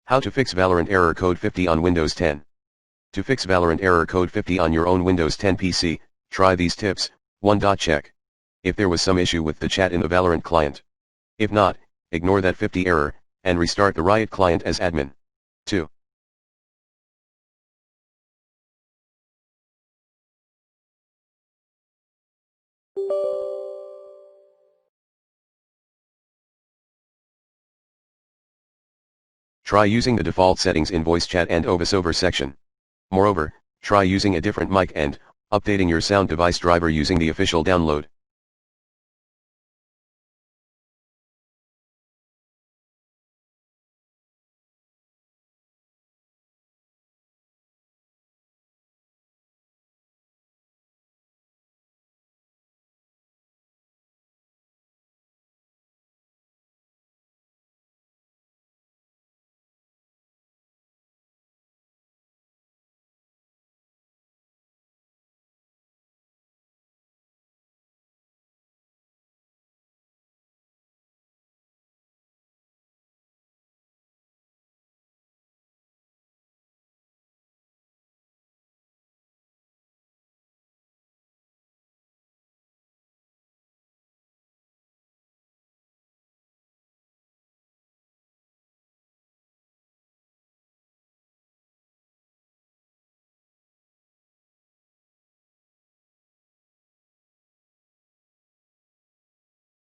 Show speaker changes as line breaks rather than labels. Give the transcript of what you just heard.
How to fix Valorant error code 50 on Windows 10. To fix Valorant error code 50 on your own Windows 10 PC, try these tips. 1. Check if there was some issue with the chat in the Valorant client. If not, ignore that 50 error, and restart the Riot client as admin. 2. Try using the default settings in voice chat and VoiceOver section. Moreover, try using a different mic and updating your sound device driver using the official download.